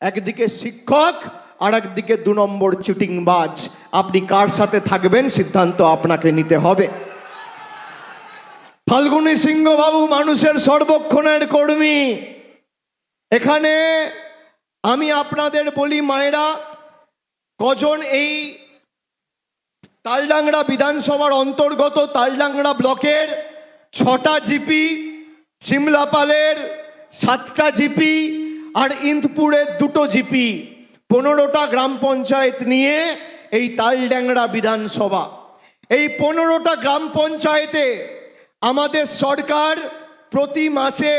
একদিকে শিক্ষক আর একদিকে 2 নম্বর চিটিংবাজ। আপনি কার সাথে থাকবেন সিদ্ধান্ত আপনাকে নিতে হবে। ফাল্গুনী সিংহ বাবু মানুষের সর্বক্ষণের কর্মী। এখানে আমি আপনাদের বলি মায়েরা, কজন এই তালডাংরা বিধানসভার অন্তর্গত তালডাংরা ব্লকের 6টা জিপি, সিমলাপালের 7টা জিপি আর ইন্দপুরের 2টো জিপি, 15টা গ্রাম পঞ্চায়েত নিয়ে এই তালডাংরা বিধানসভা। এই 15টা গ্রাম পঞ্চায়েতে আমাদের সরকার প্রতি মাসে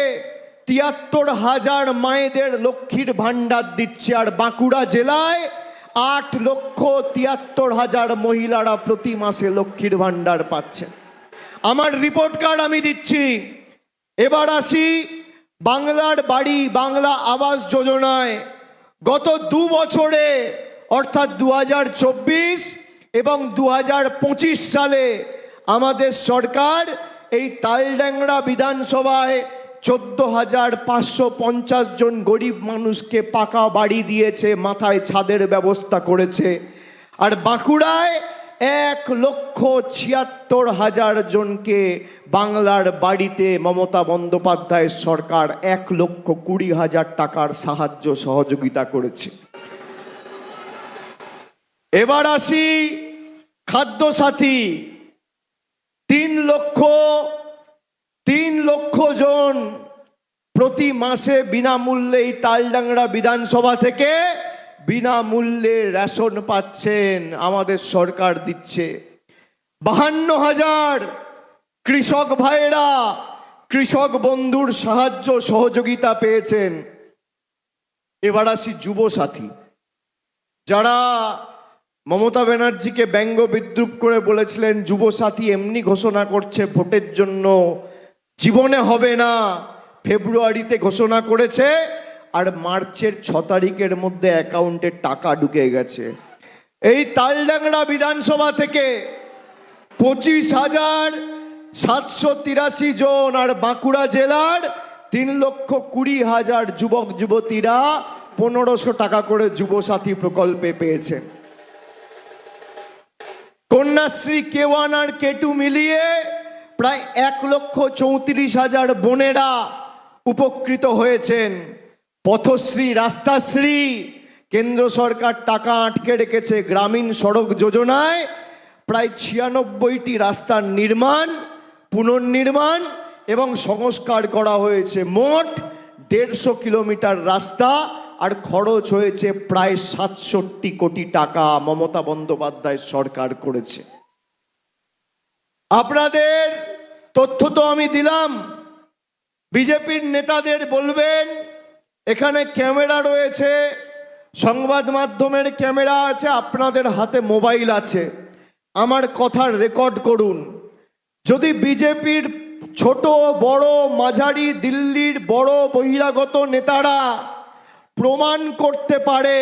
73,000 মায়েদের লক্ষ্মীর ভাণ্ডার দিচ্ছে। আর বাঁকুড়া জেলায় 8,73,000 মহিলারা প্রতি মাসে লক্ষ্মীর ভাণ্ডার পাচ্ছেন। আমার রিপোর্ট কার্ড আমি দিচ্ছি। এবার আসি বাংলার বাড়ি, বাংলা আবাস যোজনায়। গত 2 বছরে অর্থাৎ 2024 এবং 2025 সালে আমাদের সরকার এই তালডাংরা বিধানসভায় 14,550 জন গরিব মানুষকে পাকা বাড়ি দিয়েছে, মাথায় ছাদের ব্যবস্থা করেছে। আর বাঁকুড়ায় 1,76,000 জনকে বাংলার বাড়িতে মমতা বন্দ্যোপাধ্যায়ের সরকার 1,20,000 টাকার সাহায্য সহযোগিতা করেছে। এবার আসি খাদ্য সাথী। 3 লক্ষ জন প্রতি মাসে বিনামূল্যে এই তালডাংরা বিধানসভা থেকে বিনামূল্যে রেশন পাচ্ছেন, আমাদের সরকার দিচ্ছে। 52,000 কৃষক ভাইয়েরা কৃষক বন্ধুর সাহায্য সহযোগিতা পেয়েছেন। এবার আসি যুব সাথী। যারা মমতা ব্যানার্জিকে ব্যঙ্গ বিদ্রুপ করে বলেছিলেন যুব সাথী এমনি ঘোষণা করছে ভোটের জন্য, জীবনে হবে না, ফেব্রুয়ারিতে ঘোষণা করেছে আর মার্চের 6 তারিখের মধ্যে অ্যাকাউন্টে টাকা ঢুকে গেছে। এই তালডাংরা বিধানসভা থেকে 25,783 জন আর বাঁকুড়া জেলার 3,20,000 যুবক যুবতীরা 1,500 টাকা করে যুব সাথী প্রকল্পে পেয়েছেন। কন্যাশ্রী K1 আর K2 মিলিয়ে প্রায় 1,34,000 বোনেরা উপকৃত হয়েছেন। পথশ্রী, রাস্তাশ্রী, কেন্দ্র সরকার টাকা আটকে রেখেছে। গ্রামীণ সড়ক যোজনায় প্রায় 96টি রাস্তার নির্মাণ, পুনর্নির্মাণ এবং সংস্কার করা হয়েছে। মোট 150 কিলোমিটার রাস্তা আর খরচ হয়েছে প্রায় 67 কোটি টাকা মমতা বন্দ্যোপাধ্যায় সরকার করেছে। আপনাদের তথ্য তো আমি দিলাম। বিজেপির নেতাদের বলবেন এখানে ক্যামেরা রয়েছে, সংবাদ মাধ্যমের ক্যামেরা আছে, আপনাদের হাতে মোবাইল আছে, আমার কথার রেকর্ড করুন। যদি বিজেপির ছোট বড় মাঝারি দিল্লির বড় বহিরাগত নেতারা প্রমাণ করতে পারে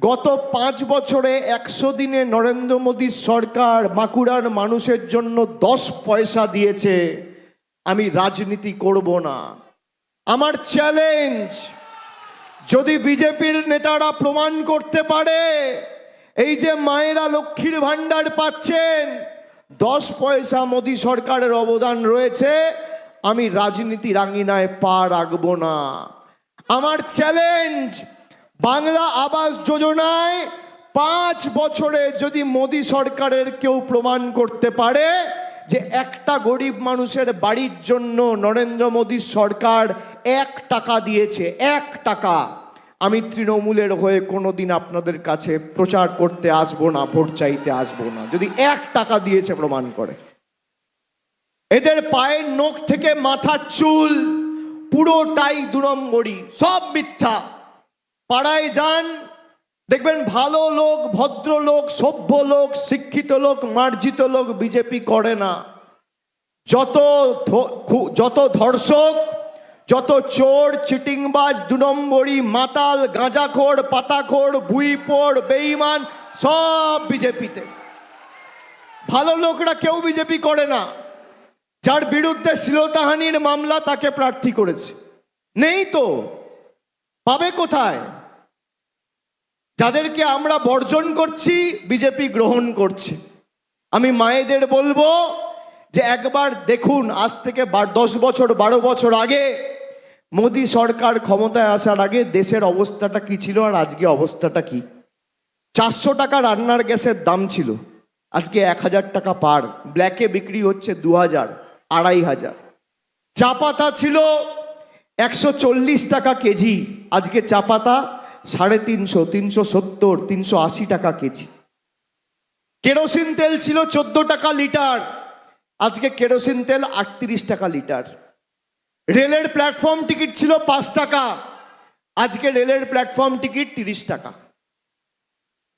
গত 5 বছরে 100 দিনে নরেন্দ্র মোদীর সরকার বাঁকুড়ার মানুষের জন্য 10 পয়সা দিয়েছে, আমি রাজনীতি করব না। আমার চ্যালেঞ্জ, যদি বিজেপির নেতারা প্রমাণ করতে পারে এই যে মায়েরা লক্ষ্মীর ভাণ্ডার পাচ্ছেন 10 পয়সা মোদী সরকারের অবদান রয়েছে, আমি রাজনীতির আঙিনায় পা রাখব না। আমার চ্যালেঞ্জ, বাংলা আবাস যোজনায় 5 বছরে যদি মোদী সরকারের কেউ প্রমাণ করতে পারে যে একটা গরিব মানুষের বাড়ির জন্য নরেন্দ্র মোদীর সরকার 1 টাকা দিয়েছে, 1 টাকা, আমি তৃণমূলের হয়ে কোনোদিন আপনাদের কাছে প্রচার করতে আসবো না, ভোট চাইতে আসবো না। যদি 1 টাকা দিয়েছে প্রমাণ করে। এদের পায়ের নখ থেকে মাথার চুল পুরোটাই 2 নম্বরই, সব মিথ্যা। পাড়ায় যান, দেখবেন ভালো লোক, ভদ্রলোক, সভ্য লোক, শিক্ষিত লোক, মার্জিত লোক বিজেপি করে না। যত ধর্ষক, যত চোর, চিটিংবাজ, 2 নম্বরই, মাতাল, গাঁজাখোর, পাতাখোর, ভুইপোড়, বেঈমান সব বিজেপিতে। ভালো লোকরা কেউ বিজেপি করে না। যার বিরুদ্ধে শ্লীলতাহানির মামলা তাকে প্রার্থী করেছে, নেই তো পাবে কোথায়? যাদেরকে আমরা বর্জন করছি বিজেপি গ্রহণ করছে। আমি মায়েদের বলবো যে একবার দেখুন, আজ থেকে 10 বছর 12 বছর আগে মোদী সরকার ক্ষমতায় আসার আগে দেশের অবস্থাটা কি ছিল আর আজকে অবস্থাটা কি। 400 টাকা রান্নার গ্যাসের দাম ছিল, আজকে 1000 টাকা পার, ব্ল্যাকে বিক্রি হচ্ছে 2000, 2500। চা পাতা ছিল 140 টাকা কেজি, আজকে চা পাতা 350, 370, 380 টাকা কেজি। কেরোসিন তেল ছিল 14 টাকা লিটার, আজকে কেরোসিন তেল 38 টাকা লিটার। রেলের প্ল্যাটফর্ম টিকিট ছিল 5 টাকা, আজকে রেলের প্ল্যাটফর্ম টিকিট 30 টাকা।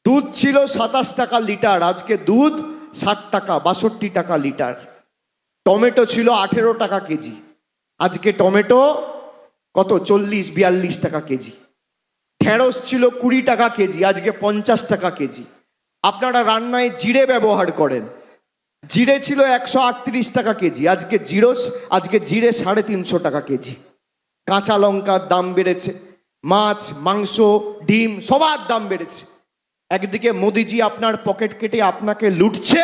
দুধ ছিল 27 টাকা লিটার, আজকে দুধ 60 টাকা, 62 টাকা লিটার। টমেটো ছিল 18 টাকা কেজি, আজকে টমেটো কত, 40-42 টাকা কেজি। ঢেঁড়স ছিল 20 টাকা কেজি, আজকে 50 টাকা কেজি। আপনারা রান্নায় জিরে ব্যবহার করেন, জিরে ছিল 138 টাকা কেজি, আজকে জিরে 350 টাকা কেজি। কাঁচা লঙ্কার দাম বেড়েছে, মাছ মাংস ডিম সবার দাম বেড়েছে। একদিকে মোদিজি আপনার পকেট কেটে আপনাকে লুটছে,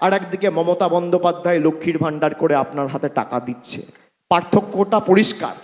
আর একদিকে মমতা বন্দ্যোপাধ্যায় লক্ষ্মীর ভান্ডার করে আপনার হাতে টাকা দিচ্ছে। পার্থক্যটা পরিষ্কার।